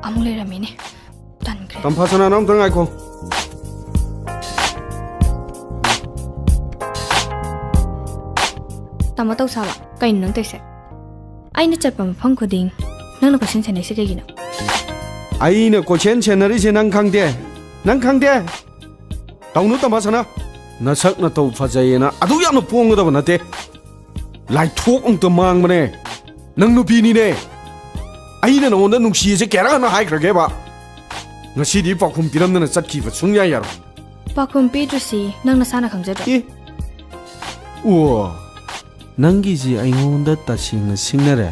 ꯑꯃꯨꯛ ꯂꯩꯔꯝꯃꯤꯅꯦ ꯇꯟꯈ꯭ꯔꯦ ꯇꯝꯐꯥꯁꯅꯥ ꯅꯪ ꯑꯝꯇ ꯉꯥꯏꯈꯣ ꯇꯥꯃꯣ ꯇꯧꯁꯥꯕ ꯀꯩꯅꯣ ꯅꯪ ꯇꯧꯏꯁꯦ ꯑꯩꯅ ꯆꯠꯄ ꯃꯐꯝ ꯈꯨꯗꯤꯡ ꯅꯪꯅ ꯀꯣꯏꯁꯟ ꯁꯦꯟꯅꯩꯁꯦ ꯀꯩꯒꯤꯅꯣ ꯑꯩꯅ ꯀꯣꯏꯁꯟ ꯁꯦꯟꯅꯔꯤꯁꯦ ꯅꯪ ꯈꯪꯗꯦ ꯅꯪ ꯈꯪꯗꯦ ꯇꯧꯅꯨ ꯇꯝꯐꯥꯁꯅꯥ ꯅꯁꯛ ꯅꯇꯧ ꯐꯖꯩꯌꯦꯅ ꯑꯗꯨ ꯌꯥꯝꯅ ꯄꯣꯡꯒꯗꯕ ꯅꯠꯇꯦ ꯂꯥꯏꯊꯣꯛ ꯑꯃꯨꯛꯇ ꯃꯥꯡꯕꯅꯦ ꯅꯪ ꯅꯨꯄꯤꯅꯤꯅꯦ ꯑꯩꯅ ꯅꯉꯣꯟꯗ ꯅꯨꯡꯁꯤꯌꯦꯁꯦ ꯀꯌꯥꯔꯛ ꯍꯥꯏꯈ꯭ꯔꯒꯦꯕ ꯉꯁꯤꯗꯤ ꯄꯥꯎꯈꯨꯝ ꯄꯤꯔꯝꯗꯅ ꯆꯠꯈꯤꯕ ꯁꯨꯡꯌꯥ ꯌꯥꯔꯣꯏ ꯄꯥꯎꯈꯨꯝ ꯄꯤꯗ꯭ꯔꯁꯤ ꯅꯪ ꯅꯁꯥꯅ ꯈꯪꯖꯗ꯭ꯔꯣ ꯑꯣ ꯅꯪꯒꯤꯁꯤ ꯑꯩꯉꯣꯟꯗ ꯇꯁꯦꯡꯅ ꯁꯤꯡꯅꯔꯦ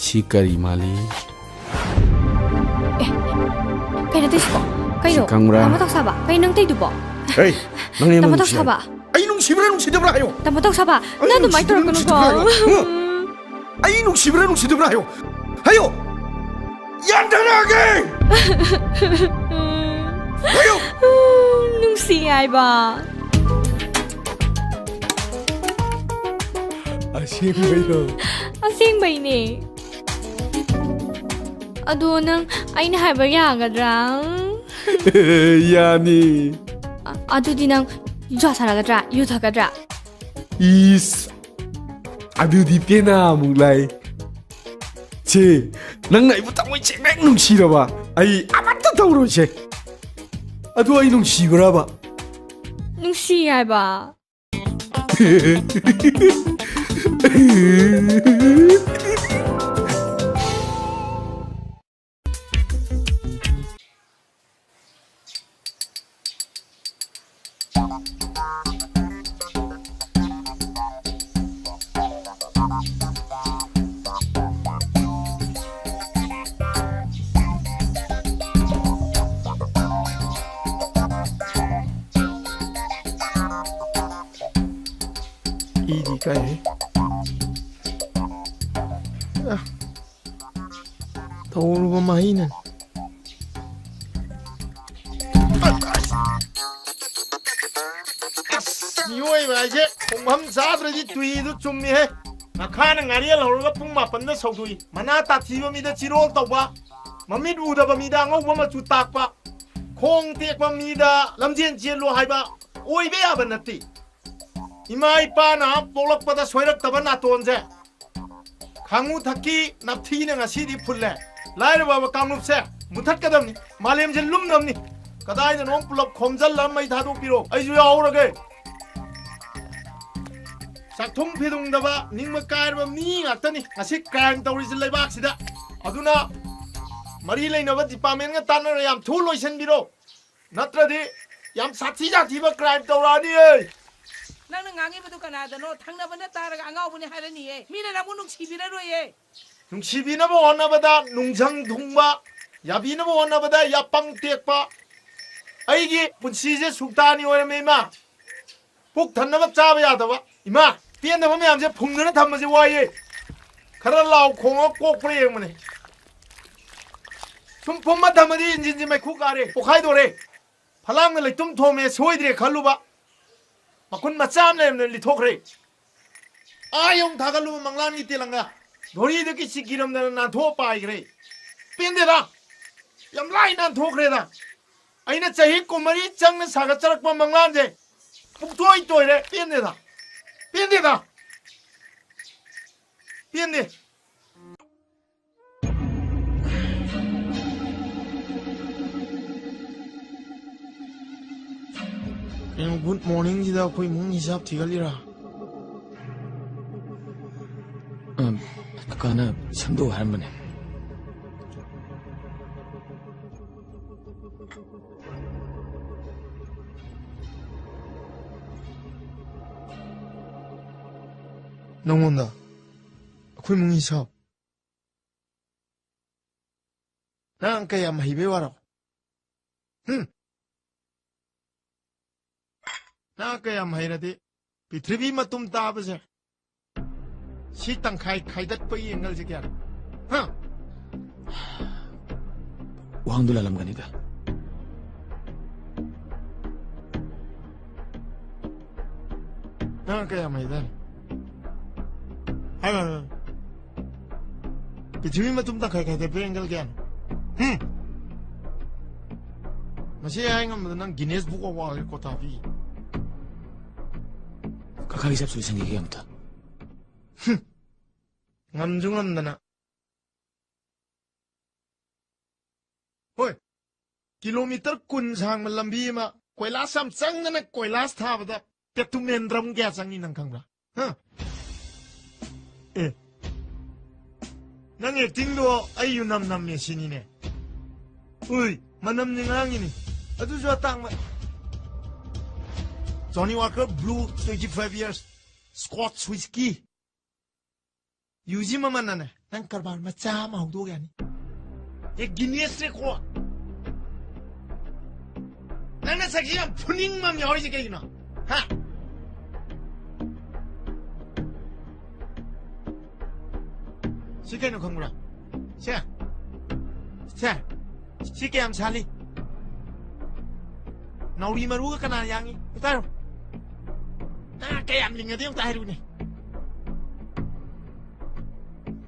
ꯁꯤ ꯀꯔꯤ ꯃꯥꯜꯂꯤ ꯀꯩꯅꯣ ꯇꯧꯏꯁꯤꯕꯣ ꯀꯩꯅꯣ ꯇꯥꯃꯣ ꯇꯧꯁꯥꯕ ꯀꯩ ꯅꯪ ꯇꯩꯗꯨꯕꯣ ꯍꯦ ꯅꯪ ꯇꯥꯃꯣ ꯇꯧꯁꯥꯕ ꯑꯩ ꯅꯨꯡꯁꯤꯕ꯭ꯔꯥ ꯅꯨꯡꯁꯤꯗꯕ꯭ꯔꯥ ꯍꯥꯏꯌꯣ ꯇꯥꯃꯣ ꯇꯧꯁꯥꯕ ꯅꯪ ꯑꯗꯨꯃꯥꯏꯅ ꯇꯧꯔꯛꯀꯅꯨꯀꯣ ꯑꯩ ꯅꯨꯡꯁꯤꯕ꯭ꯔꯥ ꯅꯨꯡꯁꯤꯗꯕ꯭ꯔꯥ ꯍꯥꯏꯌꯣ ꯍꯥꯏꯌꯣ ꯌꯥꯟꯊꯔꯛꯑꯒꯦ ꯍꯥꯏꯌꯣ ꯅꯨꯡꯁꯤ ꯍꯥꯏꯕ ꯑꯁꯦꯡꯕꯩꯔꯣ ꯑꯁꯦꯡꯕꯩꯅꯦ ꯑꯗꯣ ꯅꯪ ꯑꯩꯅ ꯍꯥꯏꯕ ꯌꯥꯒꯗ꯭ꯔꯥ ꯌꯥꯅꯤ ꯑꯗꯨꯗꯤ ꯅꯪ ꯖ꯭ꯋꯥ ꯁꯥꯟꯅꯒꯗ꯭ꯔꯥ ꯌꯨ ꯊꯛꯀꯗ꯭ꯔꯥ ꯏꯁ ꯑꯗꯨꯗꯤ ꯄꯦꯅꯥ ꯑꯃꯨꯛ ꯂꯥꯏ ꯆꯦ ꯅꯪꯅ ꯑꯩꯕꯨ ꯊꯃꯣꯏ ꯁꯦꯡꯅ ꯅꯨꯡꯁꯤꯔꯕ ꯑꯩ ꯑꯃꯠꯇ ꯇꯧꯔꯣꯏꯁꯦ ꯑꯗꯨ ꯑꯩ ꯅꯨꯡꯁꯤꯕ꯭ꯔꯕ ꯅꯨꯡꯁꯤ ꯍꯥꯏꯕ 이리 가해. 더우르고 마이는. 미워해 이제 공함 사드르지 뒤도 좀 해. 나카는 아리엘 허르가 뿡마 빤다 서두이. 마나 따티바 미다 지롤 떠봐. 맘밋 우다바 미다 ngꯧ바 마추 딱바. 콩 떼ꯛ바 미다 람젠 젤로 하이바. 오이베 아바 나티. 이마 이빠나 볼럭보다 소이럭더바 나토온제 강우 탁기 납티는 아시디 풀레 라이르 바바 까무세 무탁가담니 말렘제 룸넘니 가다이는 옴플럽 콤잘 람마이 다도피로 아이주 야오르게 싹통 페동다바 닝마 까르바 미 ngaktani 아시 크라임 तौरिज लेबाक्सिदा अदुना मरी लेनबा डिपार्टमेंट गा तानर याम थु लोइसनबिरो नत्रदि याम साथी जाथीबा क्राइम तौरानी ꯅꯪꯅ ꯉꯥꯡꯉꯤꯕꯗꯨ ꯀꯅꯥꯗꯅꯣ ꯊꯪꯅꯕꯅ ꯇꯥꯔꯒ ꯑꯉꯥꯎꯕꯅꯤ ꯍꯥꯏꯔꯅꯤꯌꯦ ꯃꯤꯅ ꯅꯪꯕꯨ ꯅꯨꯡꯁꯤꯕꯤꯔꯔꯣꯏꯌꯦ ꯅꯨꯡꯁꯤꯕꯤꯅꯕ ꯍꯣꯠꯅꯕꯗ ꯅꯨꯡꯖꯪ ꯊꯨꯡꯕ ꯌꯥꯕꯤꯅꯕ ꯍꯣꯠꯅꯕꯗ ꯌꯥꯄꯪ ꯇꯦꯛꯄ ꯑꯩꯒꯤ ꯄꯨꯟꯁꯤꯁꯦ ꯁꯨꯛꯇꯥꯅꯤ ꯑꯣꯏꯔꯝꯃꯦ ꯏꯃꯥ ꯄꯨꯛ ꯊꯟꯅꯕ ꯆꯥꯕ ꯌꯥꯗꯕ ꯏꯃꯥ ꯄꯦꯟꯗꯕ ꯃꯌꯥꯝꯁꯦ ꯐꯨꯝꯗꯅ ꯊꯝꯕꯁꯦ ꯋꯥꯏꯌꯦ ꯈꯔ ꯂꯥꯎ ꯈꯣꯡꯉ ꯀꯣꯛꯄ꯭ꯔꯥ ꯌꯦꯡꯕꯅꯦ ꯁꯨꯝ ꯐꯨꯝꯃ ꯊꯝꯃꯗꯤ ꯏꯟꯖꯤꯟꯁꯦ ꯃꯩꯈꯨ ꯀꯥꯔꯦ ꯄꯣꯈꯥꯏꯗꯣꯔꯦ ꯐꯂꯥꯡꯅ ꯂꯩꯇꯨꯝ ꯊꯣꯝꯃꯦ ꯁꯣꯏꯗ꯭ꯔꯦ ꯈꯜꯂꯨꯕ ꯃꯈꯨꯟ ꯃꯆꯥ ꯑꯃ ꯂꯩꯔꯝꯅ ꯂꯤꯊꯣꯛꯈ꯭ꯔꯦ ꯌꯧ ꯊꯥꯒꯠꯂꯨꯕ ꯃꯪꯂꯥꯟꯒꯤ ꯇꯦꯂꯪꯒ ꯙꯣꯔꯤꯗꯒꯤ ꯁꯤꯛꯀꯤꯔꯝꯗꯅ ꯅꯥꯟꯊꯣꯛꯑ ꯄꯥꯏꯈ꯭ꯔꯦ ꯄꯦꯟꯗꯦꯗ ꯌꯥꯝ ꯂꯥꯏ ꯅꯥꯟꯊꯣꯛꯈ꯭ꯔꯦꯗ ꯑꯩꯅ ꯆꯍꯤ 10 ꯆꯪꯅ ꯁꯥꯒꯠꯆꯔꯛꯄ ꯃꯪꯂꯥꯟꯁꯦ ꯄꯨꯛꯇꯣꯏ ꯇꯣꯏꯔꯦ ꯄꯦꯟꯗꯦꯗ ꯄꯦꯟꯗꯦꯗ ꯄꯦꯟꯗꯦ 굿 모닝이다 거의 몽 히삽 티갈리라 그거는 선도 할머니 너무한다 거의 몽 히삽 난 그야 마이베 와라 나 그야 마이라디 비트비 마툼 따버세 시땅 카이닷 빠이 앵글 지게 왕도 랄람가니다 나 그야 마이다 아유 ꯄ꯭ꯔꯤꯊꯤꯕꯤ ꯃꯇꯨꯡꯗ ꯈꯔ ꯈꯔ ꯕꯦꯡꯒꯜ ꯀꯌꯥꯅꯣ ꯃꯁꯤ ꯍꯥꯏ ꯉꯝꯕꯗ ꯅꯪ Guinness Book of World Record ꯊꯥꯕꯤ 카카기 잡수리 생기게 합니다. ꯉꯝꯁꯨ ꯉꯝꯗꯅ ꯍꯣꯏ ꯀꯤꯂꯣꯃꯤꯇꯔ 10 ꯁꯥꯡꯕ ꯂꯝꯕꯤ ꯑꯃ ꯀꯣꯏꯂꯥꯁ ꯌꯥꯝ ꯆꯪꯗꯅ ꯀꯣꯏꯂꯥꯁ ꯊꯥꯕꯗ ꯄꯦꯇꯨꯃꯦꯟ ꯗ꯭ꯔꯝ ꯀꯌꯥ ꯆꯪꯉꯤ ꯅꯪ ꯈꯪꯕ꯭ꯔꯥ ꯅꯪ ꯑꯦꯛꯇꯤꯡꯗꯣ ꯑꯩ ꯌꯨꯅꯝ ꯅꯝꯃꯦ ꯁꯤꯅꯤꯅꯦ ꯎꯏ ꯃꯅꯝꯅꯤ ꯉꯥꯡꯉꯤꯅꯤ ꯑꯗꯨꯁꯨ ꯑꯇꯥꯡꯕ Johnny Walker Blue 25 years Scotch whiskey 유지 마만나네 난 까르발 마짜 마우도게 아니 이 기니스 레코드 나는 사실은 푸닝맘 여기지 게이나 하 시계는 건구나 자 시계 함 살리 나 우리 마루가 까나 양이 따로 kaya am linga diyong tayo ni.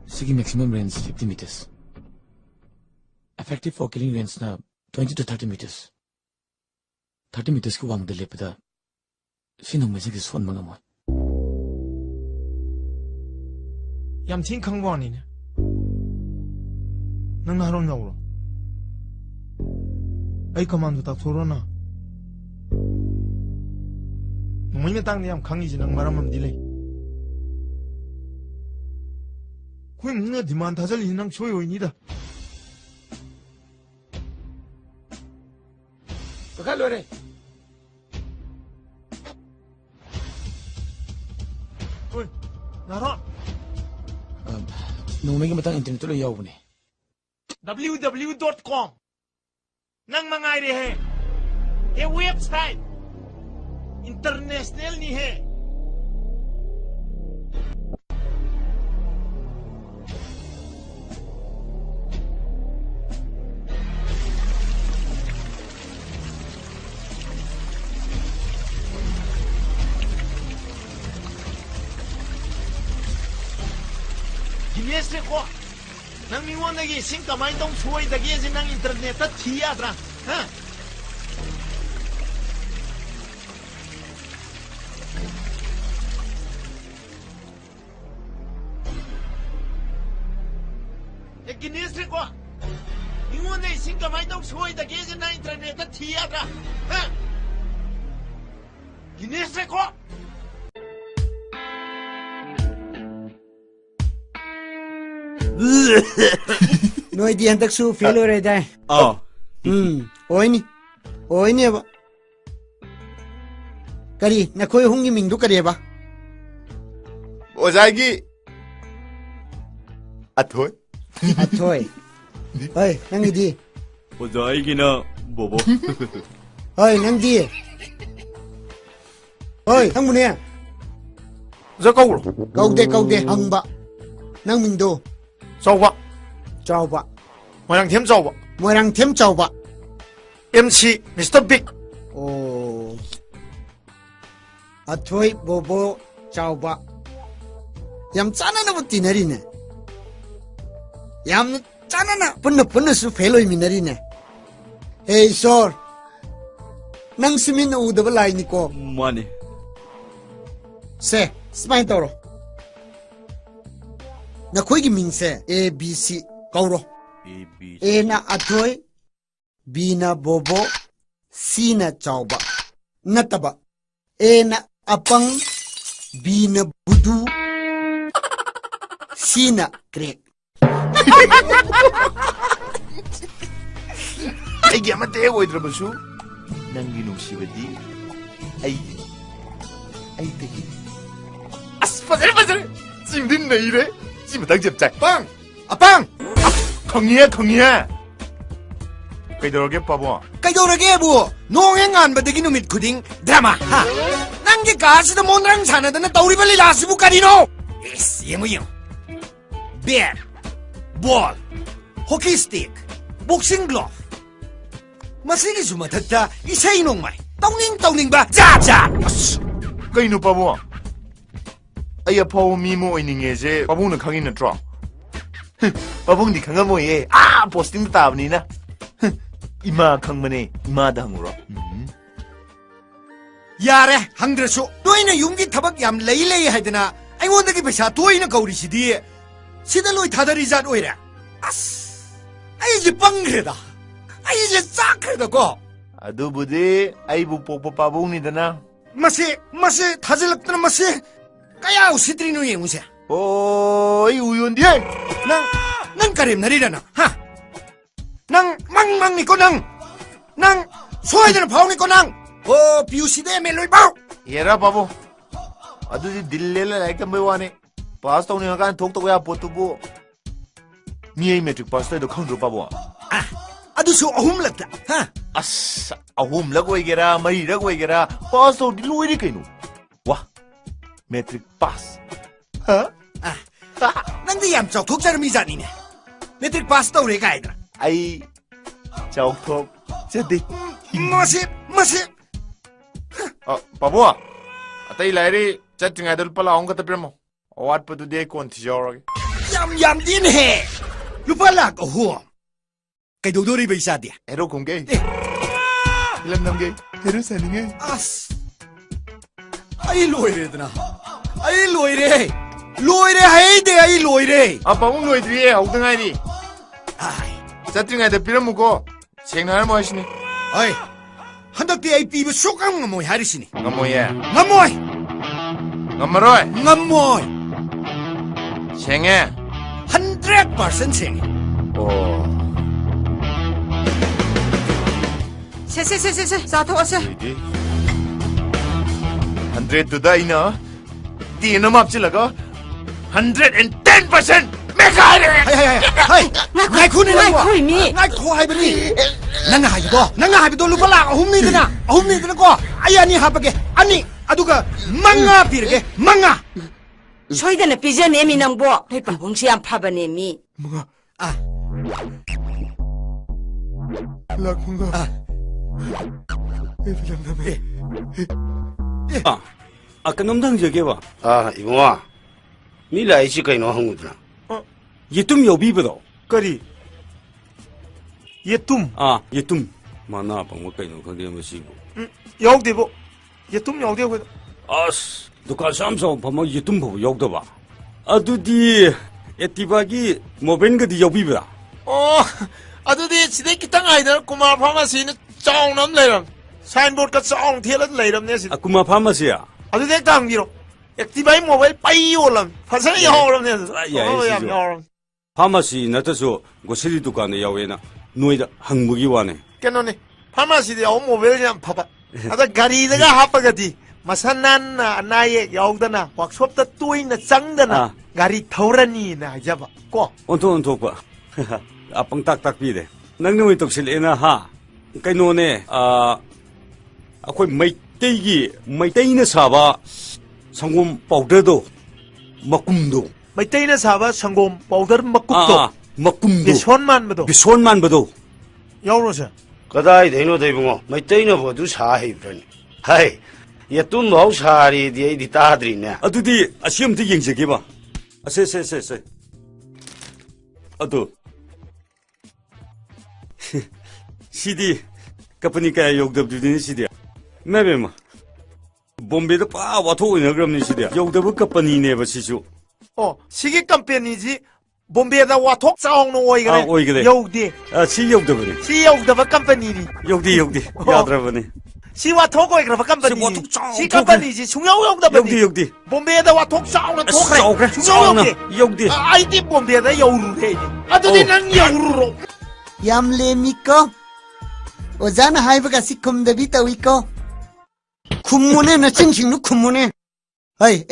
Sige maximum range 50 meters. Effective for killing range na 20 to 30 meters. 30 meters ko wang dali pada. Sinong mesig is one mga mo. Yam ting kang wani na. Nang naron na ulo. Ay commando tak turo na. 뭐이면 땅에 양 강이지 능 말하면 딜레 그게 누나 디만 다잘 인랑 조요인이다 갈로래 어이 나라 노메기 matang internet로 yaw ne www.com nang mangairi hai ye website international नहीं है Guinness record नंग मिंगोंदगी सिंग कमाई तों सुवैदगी जे नंग internet ता थियाद्रा हा Guinness record. Ingon na ising kamay daw suway da gizin na internet at tiyatra. Ha? Guinness record. Noi di handak su failure dai. Oini ba. Kari na khoi hungi mingdu kare ba. 오자기 아토이 Atoy. Oi, nang di. 오자기나 뭐뭐 Oi, nang di. Oi, thằng mune. Giờ câu rồi. Câu de hang ba. Nang mingdu. Sao vậy? Chao ba. Moi đang thêm sao vậy? Moi rang thêm chao ba. MC Mr. Big. Oh. Atoy bobo chao ba. Yam chana na buti nari ne. ꯌꯥꯝꯅ ꯆꯥꯟꯅꯅ ꯄꯨꯟꯅꯁꯨ fail ꯑꯣꯏꯃꯤꯟꯅꯔꯤꯅꯦ ꯍꯦ ꯏꯁꯣꯔ ꯅꯪ ꯁꯤꯃꯤꯟꯅ ꯎꯗꯕ ꯂꯥꯏꯅꯤꯀꯣ 뭐하니 ꯁꯦ ꯁꯨꯃꯥꯏꯅ ꯇꯧꯔꯣ ꯅꯈꯣꯏꯒꯤ ꯃꯤꯡꯁꯦ A B C ꯀꯧꯔꯣ Aꯅ ꯑꯊꯣꯏ Bꯅ ꯕꯣꯕꯣ Cꯅ ꯆꯥꯎꯕ ꯅꯠꯇꯕ Aꯅ ꯑꯄꯪ Bꯅ ꯕꯨꯗꯨ Cꯅ ꯀ꯭ꯔꯦꯛ ꯑꯩꯒꯤ ꯑꯃꯠꯇ ꯍꯦꯛ ꯑꯣꯏꯗ꯭ꯔꯕꯁꯨ ꯅꯪꯒꯤ ꯅꯨꯡꯁꯤꯕꯗꯤ ꯑꯩꯗꯒꯤ ꯑꯁ ꯐꯖꯔꯦ ꯆꯤꯡꯗꯤ ꯅꯩꯔꯦ ꯁꯤ ꯃꯇꯥꯡ ꯆꯞ ꯆꯥꯏ ꯑꯄꯪ ꯈꯪꯉꯤꯍꯦ ꯀꯩꯗꯧꯔꯒꯦ ꯄꯥꯕꯣ ꯀꯩꯗꯧꯔꯒꯦꯕꯨ ꯅꯣꯡ ꯍꯦꯛ ꯉꯥꯟꯕꯗꯒꯤ ꯅꯨꯃꯤꯠ ꯈꯨꯗꯤꯡ ꯗ꯭ꯔꯃꯥ ꯅꯪꯒꯤ ꯀꯥꯁꯤꯗ ꯃꯣꯟꯗ꯭ꯔꯪ ꯁꯥꯟꯅꯗꯅ ꯇꯧꯔꯤꯕ ꯂꯤꯂꯥꯁꯤꯕꯨ ꯀꯔꯤꯅꯣ ꯏꯁ ꯌꯦꯡꯉꯨ ꯕꯦꯠ ꯕꯣꯜ ꯍꯣꯀꯤ ꯁ꯭ꯇꯤꯛ ꯕꯣꯛꯁꯤꯡ ꯒ꯭ꯂꯣꯚ ꯃꯁꯤꯒꯤꯁꯨ ꯃꯊꯛꯇ ꯏꯁꯩ ꯅꯣꯡꯃꯥꯏ ꯇꯧꯅꯤꯡꯕ ꯖꯥꯠ ꯑꯁ ꯀꯩꯅꯣ ꯄꯥꯕꯣ ꯑꯩ ꯑꯐꯥꯎꯕ ꯃꯤ ꯑꯃ ꯑꯣꯏꯅꯤꯡꯉꯦꯁꯦ ꯄꯥꯕꯨꯡꯅ ꯈꯪꯉꯤ ꯅꯠꯇ꯭ꯔꯣ 빠봉디 강가 뭐예 아 포스팅 따브니나 이마 강만에 이마다 항으로 야래 항드라수 너희는 용기 타박 얌 레이레이 하이드나 아이원데기 배샤 너희는 거우리시디 시들로이 다다리자 오이래 아스 아이지 빵그래다 아이지 싹그래다고 아두부디 아이부 뽀뽀 빠봉니다나 마시 다질럭드나 마시 까야 우시드리노 예무세 오이 우연디 난 가림 나리라나 낭 망망니꼬 낭 소아이드는 바오니꼬 비우시대 멜로이 바오 얘라 바보 아두지 딜레라 라이까 뭐와네 파스타 오늘 간 독독야 보뚜부 미에 메트릭 파스타도 칸드로 바보 아두수 어훔락다 아싸 아홈라고 얘기라 마리라고 얘기라 파스타 딜로이리 케노 와 메트릭 파스 낭디 얌쪽 독자름이자니네 메트릭 파스타 우리 가이드라 아이 자옥톡 제디 마시 바보아 아따이 라이리 짜증아들 빨라 온 것도 빌모 어왓부도 데 콘티저러게 얌디네 루팔락 어후 그이도도리 베이사디 에로 공개 일람 남게 에로 사닝에 아스 아이 로이레드나 아이 로이레 하이데 아이 로이레 바봉 노이드리에 옥등아이리 아이 짜증아들 빌모고 생나를 뭐 하시니 아이 한덕디 아이 비브 쇼강 뭐 하리시니 너뭐예 남모이 너머로이 생애 100% 생애 오 세세세세세 사토와세 이디 100두다 이너 띠놈 앞질러가 110% 메가리 하이 나이 쿠니 나이 쿠 하이버니 나가 하이버도 루팔락 어훔니드나 거 아니 하바게 아니 아두가 망아 비르게 망아 저희들은 삐져내미 낭보 백방봉시 안 파바내미 라콩가 그놈당 저게 봐. 이봉아, 니 라이시 그이노 한구드나. 예tum여비버도. 까리 예툼 예tum. 만나 방뭐 그이노 근데 뭐시고. 여우대보 예툼 여우대보 아스, 두칸 삼성 방뭐 예tum 보고 여기도 봐. 아두디 에티바기 모벤거디 여비버다. 아두디 지대기 땅 아이들 꼬마 파마시는 쫑남 레럼 사인보드가 쫑 튀어서 레럼네 시 아쿠마 파마시야. 아두디 땅기로 액티바이 모바일 빠이 올람 파산이 여름네 야, 파마시 나타서 고시리 두칸에 야외나 노이다 항무기 와네. 깨노네 파마시디 어 모바일 좀 봐봐 아다 가리다가 하빠가디 마산난나 나의 여우다나 왁숍다 또이나 짱다나 가리 타우라니나 잡아 고 온토 봐. 아빵 딱딱 비대. 낭놈이 똑실에나 하. 그이노네 아코이 메이테이나 사바 상곰 파우더도 막꿈도 메이테이나 사바 상곰 파우더 막꿈도 막꿈도 비손만버도 여우로서 그다이 대노 대봉어, 마이테이너 보두 사해브라니. 하이, 예tum 마우 사리디 이디 따드리네. 아두디 아시엄디 영적해 봐. 세세세세. 아두. 시디 까프니까 욕답주디는 시디야. 매배마. bombe도 빠 와토 이나 그럼니 시디야. 욕답을 까빠니네 버시주. 시계 깜빼니지 bombe다 와톡 싸옹노 오이그래. 오이그래. 여우디. 시 욕답이네. 시 여우다바 깜빼니니. 욕디. 야드라버네. 시 와톡 오이그래 깜빼니. 시 깜빼니지 중요한 여우다바니. 욕디. bombe다 와톡 싸옹노 톡그래. 중요한 욕디. 아이디 bombe다 여우루래. 아두디 난 여우루로. 얌레미꺼 오자나 하이브가 시컴더비 따위꺼 쿰무네 나 칭칭누 쿰무네 아이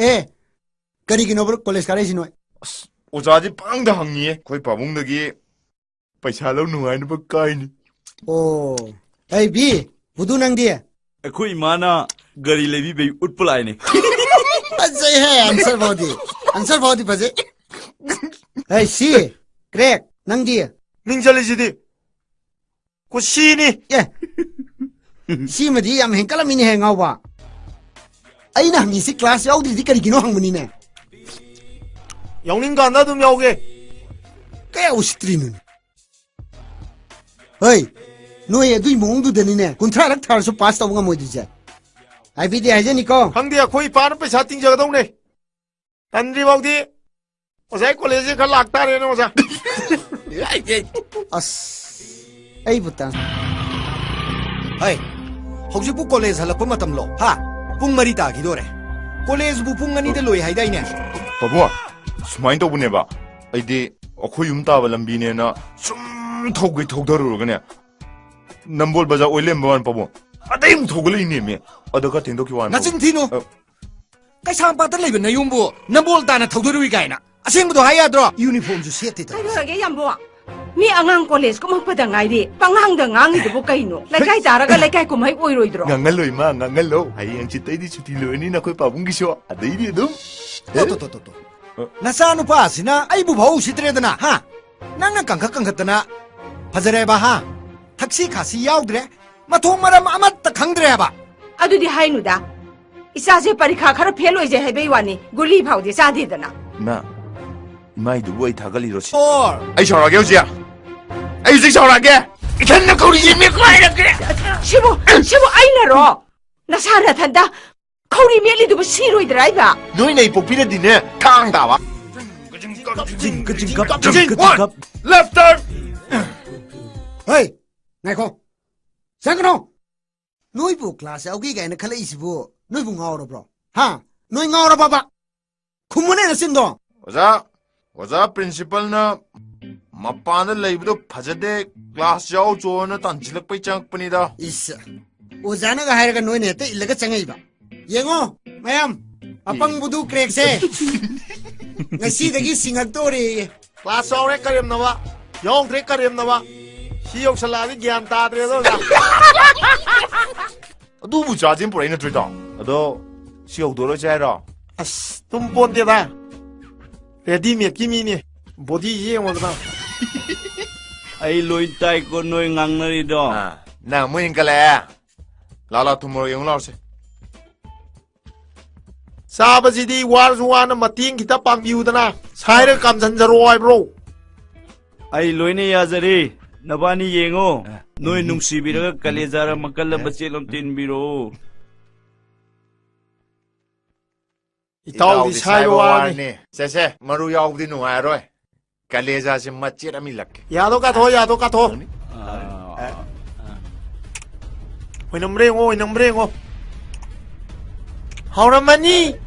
거리기 노브르 콜레스 가레시노 오자지 빵다 항니에 거의 바봉덕이 पैसा लो नुआइन बकाइन ओ बी बुदुनंगदी कोई माना गरी लेवी बे उठपलाइने सही है आंसर बहुत फजे सी क्रेक नंगदी 닝절리지디 고 시니 시मदी याम हेंकलमिनी है ngawba aina hangisi class yaudri di karigino hangmunine 영nin가 나도 야오게 kaya usitrinun. Hey, noy adui mongdudani kunthra rak thar so pass tawga moidije. Ai bi de haje niko. खंदे कोई पान पे छाती जगह ने तंद्री बाउदी ओसे कॉलेज से खल लागता रे ने ओसा As. Ai buta. Hey, hojikpu college halakpa matam lo. Ha, pung mari ta gidore. College bu pung ani de loi haidai ne. 바보 수마인 더보내봐 아이디 어코 윰따바 람비네나 좀 톡이 톡더러 그냥 남볼 바자 올렘 뭐한 바보 아다임 톡을 이니미 어더가 텐도기 와나 Nachin thino. Kai sang pa tan lei ben na yum bu. Na bol ta na thogdori gai na. Aseng bu do haya dro. Uniform ju set ta. Kailangan yambo. Mi angang college ko magpadangai di. Panghang da ngangi do kaino. Laikai taraga laikai ko mai oiroidro. ngangalloy ma ngangallo hayang chitay di chuti loini na koy pabunggi sho aday di dum To. Nasa no pa sina ai bu bau sitre dana ha. Nang na kangka dana. Phajare ba ha. Taxi khasi yaudre. Mathong maram amat ta khangdre ba. Adudi hainuda. Isase parikha khara fail hoije haibai wani. Guli phaude sade dana. 나 이마이도 왜 다갈리로시 Or. 아이 저러게 오지야 아이 지 저러게 이칸나 거리 이미 거이라 그래 Shibu ainaro. Nasara thanda. Kauri meli du siroidra iba. 너희네 이 복비르디네 탕다와 left turn Hey, naiko. Sangno. Noi bu class augi ga na khala isibu. Noi bu ngawro bro. Ha, noi ngawro baba. Khumune na sindo. 오자 프린시펄나 마빠는 레이브도 파자데 클래스 야오 조나 단질럭 빠이짱뿐이다 Is. Ozana ga haira ga noi ne te ilaga changai ba. Yengo, mayam. Apang budu crack se. Ngasi dagi singaktori. Class और करेम नवा यों tray करेम नवा 시욕 살라니 ज्ञान ताद्रे도 나 누구 자진 브레인 트리다 너 시옥 도로 자이라 아스 좀 본데다 레디미 기미니 보디 이에 오더라 ai loi tai ko noi ngang na ri do 나 뭐인 갈래 라라 투모로 용라오세 사바지디 와르수와나 마팅 기타 빵비우드나 사이를 감산자로 와이브로 ai loi ne ya zari nabani yengo noi nungsi biraga kalejara makalla bachelom tin biro 이따오디 사이로 와니 세세 마루 야오디 누아로이 갈레자시 맛지라 밀락게 야도 가토 호이넘브레고 하우라마니